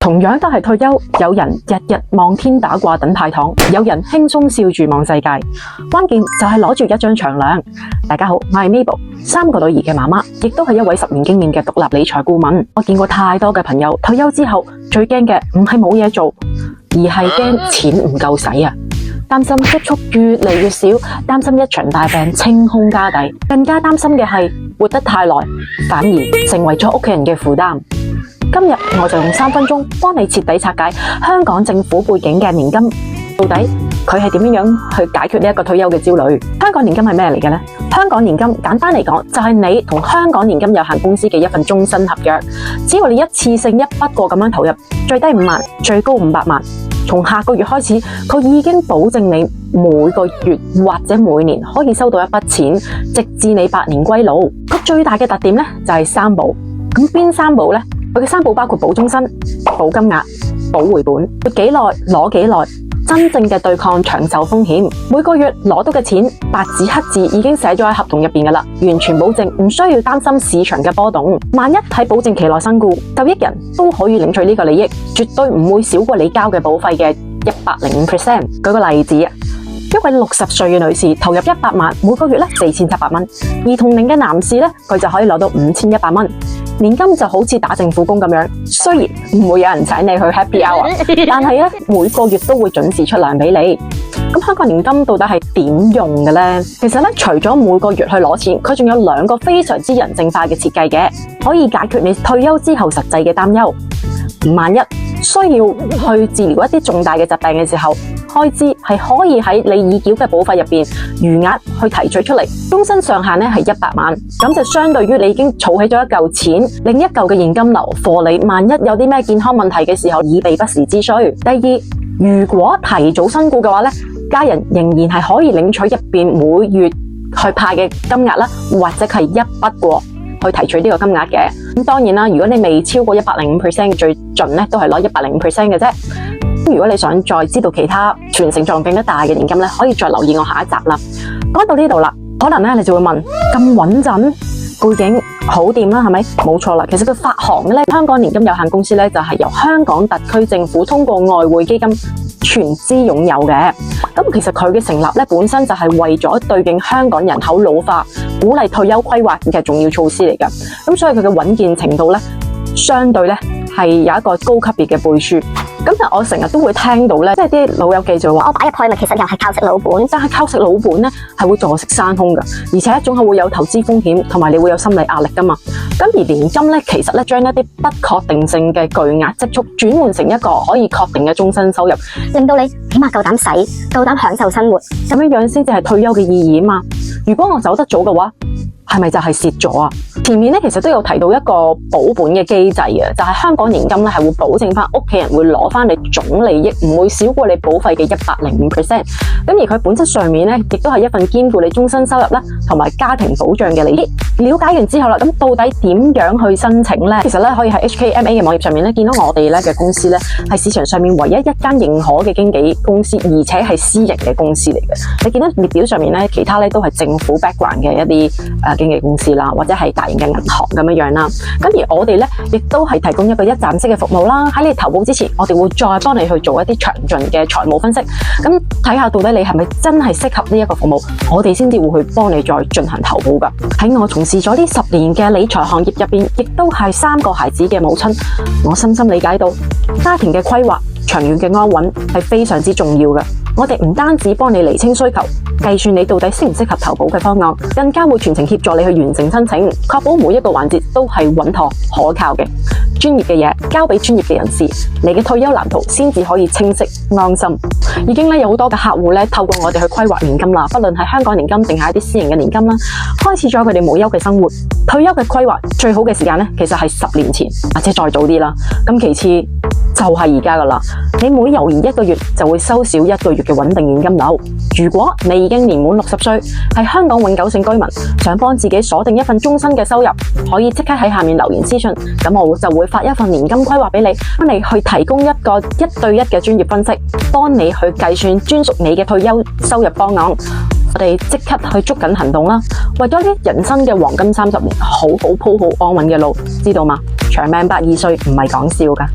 同樣都係退休，有人日日望天打卦等派糖，有人輕鬆笑住望世界。關鍵就係攞住一張長糧。大家好，我係 Mabel， 3個女兒嘅媽媽，亦都係一位10年經驗嘅獨立理財顧問。我見過太多嘅朋友退休之後，最驚嘅唔係冇嘢做，而係驚錢唔夠使啊！擔心積蓄越嚟越少，擔心一場大病清空家底，更加擔心嘅係活得太耐，反而成為咗屋企人嘅負擔。今日我就用3分鐘幫你徹底拆解香港政府背景嘅年金，到底佢係點樣去解決呢一個退休嘅焦慮？香港年金係咩嚟嘅呢？香港年金簡單嚟講就係你同香港年金有限公司嘅一份終身合約，只要你一次性一筆過咁樣投入，最低5萬，最高500萬。從下個月開始，佢已經保證你每個月或者每年可以收到一筆錢，直至你百年歸老。佢最大嘅特點呢，就係3保。咁邊3保呢？佢嘅3保包括保終身、保金額、保回本，活幾耐攞幾耐，真正嘅對抗長壽風險。每個月攞到嘅錢白紙黑字已經寫咗喺合同入邊噶啦，完全保證，唔需要擔心市場嘅波動。萬一喺保證期內身故，受益人都可以領取呢個利益，絕對唔會少過你交嘅保費嘅105%。舉個例子，一位60歲嘅女士投入100萬，每個月4700蚊；而同齡嘅男士呢，佢就可以攞到5100蚊。年金就好似打政府工咁樣，雖然唔會有人請你去 Happy Hour， 但係每個月都會準時出糧俾你。咁香港年金到底係點用嘅呢？其實除咗每個月去攞錢，佢仲有2個非常之人性化嘅設計嘅，可以解決你退休之後實際嘅擔憂。萬一需要去治療一啲重大嘅疾病嘅時候，開支係可以喺你已繳嘅保費入邊餘額去提取出嚟，終身上限係100萬，咁就相對於你已經儲起咗一嚿錢，另一嚿嘅現金流，貨你萬一有啲咩健康問題嘅時候，以備不時之需。第二，如果提早身故嘅話，家人仍然係可以領取入邊每月去派嘅金額啦，或者係一筆過去提取呢個金額嘅。咁當然啦，如果你未超過105%，最盡都係攞105% 嘅啫。如果你想再知道其他傳承作用更加大嘅年金，可以再留意我下一集啦。講到呢度啦，可能你就會問，咁穩陣，背景好掂啦，係咪？冇錯啦，其實佢發行嘅香港年金有限公司就係由香港特區政府通過外匯基金全資擁有嘅。咁其實佢嘅成立本身就係為咗對應香港人口老化，鼓勵退休規劃嘅重要措施嚟㗎。咁所以佢嘅穩健程度相對係有一個高級別嘅背書。咁但我成日都會聽到即係啲老友記就話，我擺入去咪其實又係靠食老本，但係靠食老本係會坐食山空㗎，而且總係會有投資風險，同埋你會有心理壓力㗎嘛。咁而年金其實將一啲不確定性嘅巨額積蓄轉換成一個可以確定嘅終身收入，令到你起碼夠膽使，夠膽享受生活，咁樣先至係退休嘅意義啊嘛。如果我走得早嘅話，係咪就係蝕咗啊？前面其實都有提到一個保本嘅機制啊，就係香港年金係會保證翻屋企人會攞翻你總利益，唔會少過你保費嘅105%。咁而佢本質上面亦都係一份兼顧你終身收入同埋家庭保障嘅利益。了解完之後啦，咁到底點樣去申請呢？其實可以喺 HKMA 嘅網頁上面見到我哋嘅公司係市場上面唯一一間認可嘅經紀公司，而且係私營嘅公司嚟嘅。你見到列表上面其他都係政府 background 嘅一啲經紀公司啦，或者係大型嘅銀行咁樣啦。咁而我哋亦都係提供一個一站式嘅服務啦。喺你投保之前，我哋會再幫你去做一啲詳盡嘅財務分析，咁睇下到底你係咪真係適合呢一個服務，我哋先至會去幫你再進行投保噶。喺我從事咗呢10年嘅理財行業入邊，亦都係3個孩子嘅母親，我深深理解到家庭嘅規劃、長遠嘅安穩係非常之重要嘅。我哋唔單止幫你釐清需求，計算你到底適唔適合投保嘅方案，更加會全程協助你去完成申請，確保每一個環節都係穩妥可靠嘅。專業嘅嘢交俾專業嘅人士，你嘅退休藍圖先至可以清晰安心。已經有好多嘅客戶透過我哋去規劃年金啦，不論係香港年金定係一啲私營嘅年金啦，開始咗佢哋無憂嘅生活。退休嘅規劃最好嘅時間其實係10年前或者再早啲啦。咁其次就係而家噶啦，你每猶豫1個月就會收少1個月嘅穩定現金流。如果你已經年滿60歲，係香港永久性居民，想幫自己鎖定一份終身嘅收入，可以即刻喺下面留言私信，咁我就會發一份年金規劃俾你，幫你去提供一個1對1嘅專業分析，幫你去計算專屬你嘅退休收入方案。我哋即刻去捉緊行動啦！為咗呢人生嘅黃金30年，好好鋪好安穩嘅路，知道嗎？長命120歲唔係講笑㗎。